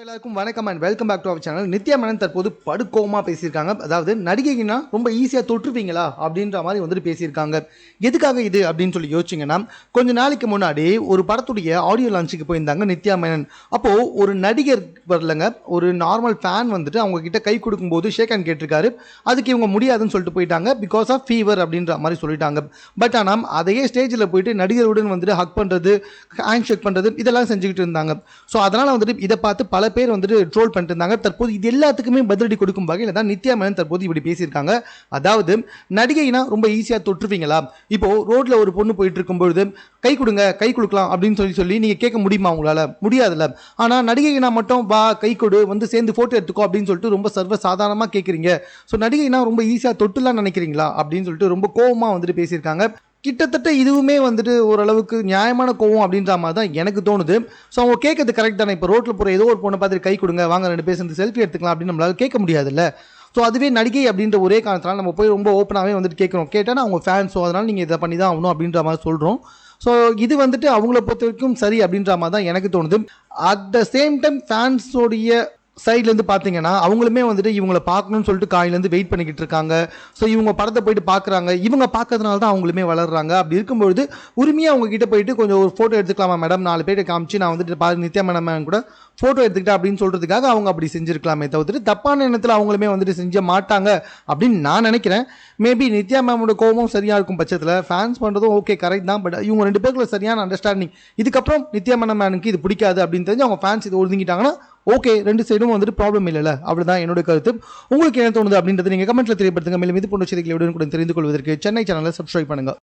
எல்லாருக்கும் வணக்கம் and welcome back to our channel. Nithya Menen தற்போது படுகோவமாக பேசியிருக்காங்க. அதாவது நடிகைனா ரொம்ப ஈஸியாக தொற்றுவீங்களா அப்படின்ற மாதிரி வந்துட்டு பேசியிருக்காங்க. எதுக்காக இது அப்படின்னு சொல்லி யோசிச்சிங்கன்னா, கொஞ்ச நாளைக்கு முன்னாடி ஒரு படத்துடைய ஆடியோ லான்ச்சுக்கு போயிருந்தாங்க நித்யா மேனன். அப்போது ஒரு நடிகர் வரலங்க, ஒரு நார்மல் ஃபேன் வந்துட்டு அவங்க கிட்ட கை கொடுக்கும்போது ஷேக் ஹேண்ட் கேட்டிருக்காரு. அதுக்கு இவங்க முடியாதுன்னு சொல்லிட்டு போயிட்டாங்க, பிகாஸ் ஆஃப் ஃபீவர் அப்படின்ற மாதிரி சொல்லிட்டாங்க. பட் ஆனால் அதையே ஸ்டேஜில் போயிட்டு நடிகருடன் வந்துட்டு ஹக் பண்ணுறது, ஹேண்ட் ஷேக் பண்ணுறது இதெல்லாம் செஞ்சுக்கிட்டு இருந்தாங்க. ஸோ அதனால் வந்துட்டு இதை பார்த்து பல பேர் வந்துட்டு ட்ரோல் பண்ணிட்டு இருந்தாங்க. தற்போது இது எல்லாத்துக்குமே பதிலடி கொடுக்கும் வகையில் தான் நித்யா மேனன் தற்போது இப்படி பேசியிருக்காங்க. அதாவது நடிகைனா ரொம்ப ஈஸியாக தொற்றுவீங்களா? இப்போ ரோட்ல ஒரு பொண்ணு போயிட்டு இருக்கும்பொழுது கை கொடுங்க, கை கொடுக்கலாம் அப்படின்னு சொல்லி நீங்க கேட்க முடியுமா? உங்களால முடியாதுல்ல. ஆனா நடிகைனா மட்டும் வா கை கொடு, வந்து சேர்ந்து போட்டோ எடுத்துக்கோ அப்படின்னு சொல்லிட்டு ரொம்ப சர்வ சாதாரணமா கேட்குறீங்க. ஸோ நடிகைனா ரொம்ப ஈஸியாக தொட்டுலாம் நினைக்கிறீங்களா அப்படின்னு சொல்லிட்டு ரொம்ப கோவமா வந்துட்டு பேசியிருக்காங்க. கிட்டத்தட்ட இதுவுமே வந்துட்டு ஓரளவுக்கு நியாயமான கோவம் அப்படின்ற மாதிரி தான் எனக்கு தோணுது. ஸோ அவங்க கேட்கறது கரெக்ட் தானே. இப்போ ரோட்டில் போகிற ஏதோ ஒரு பொண்ணை பார்த்துட்டு கை கொடுங்க, வாங்க 2 பேர் சேர்ந்து செல்ஃபி எடுத்துக்கலாம் அப்படின்னு நம்மளால கேட்க முடியாதுல்ல. ஸோ அதுவே நடிகை அப்படின்ற ஒரே காரணத்தினால நம்ம போய் ரொம்ப ஓப்பனாகவே வந்துட்டு கேட்குறோம். கேட்டால் அவங்க ஃபேன்ஸ், ஸோ அதனால் நீங்கள் இதை பண்ணி தான் ஆகணும் அப்படின்ற மாதிரி சொல்கிறோம். ஸோ இது வந்துட்டு அவங்கள பொறுத்த வரைக்கும் சரி அப்படின்ற மாதிரி தான் எனக்கு தோணுது. அட் த சேம் டைம் ஃபேன்ஸோடைய சைட்லேருந்து பார்த்தீங்கன்னா அவங்களுமே வந்துட்டு இவங்களை பார்க்கணும்னு சொல்லிட்டு காலையிலேருந்து வெயிட் பண்ணிக்கிட்டு இருக்காங்க. ஸோ இவங்க படத்தை போயிட்டு பார்க்குறாங்க. இவங்க பார்க்கறதுனால தான் அவங்களுமே வளர்றாங்க. அப்படி இருக்கும்பொழுது உரிமையாக அவங்க கிட்ட போயிட்டு கொஞ்சம் ஒரு ஃபோட்டோ எடுத்துக்கலாமா மேடம், 4 பேரை காமிச்சு நான் வந்துட்டு நித்யா மேனன் கூட ஃபோட்டோ எடுத்துக்கிட்டேன் அப்படின்னு சொல்கிறதுக்காக அவங்க அப்படி செஞ்சுருக்கலாமே தவிர்த்து தப்பான எண்ணத்தில் அவங்களுமே வந்துட்டு செஞ்ச மாட்டாங்க அப்படின்னு நான் நினைக்கிறேன். மேபி நித்யா மேமோட கோபமும் சரியாக இருக்கும் பட்சத்தில் ஃபேன்ஸ் பண்ணுறதும் ஓகே கரெக்ட் தான். பட் இவங்க 2 பேருக்குள்ள சரியான அண்டர்ஸ்டாண்டிங், இதுக்கப்புறம் நித்யா மேனனுக்கு இது பிடிக்காது அப்படின்னு தெரிஞ்சு அவங்க ஃபேன்ஸ் இது ஒதுங்கிட்டாங்கன்னா ஓகே, 2 சைடும் வந்துட்டு ப்ராப்ளம் இல்லைல்ல. அவ்வளோதான் என்னோட கருத்து. உங்களுக்கு என்ன தோணுது அப்படின்றது நீங்கள் கமெண்ட்டில் தெரியப்படுத்துங்க. மேலும் இது போன்ற செய்திகளை உடனுக்குடன் தெரிந்து கொள்வதற்கு சென்னை சேனலை சப்ஸ்கிரைப் பண்ணுங்கள்.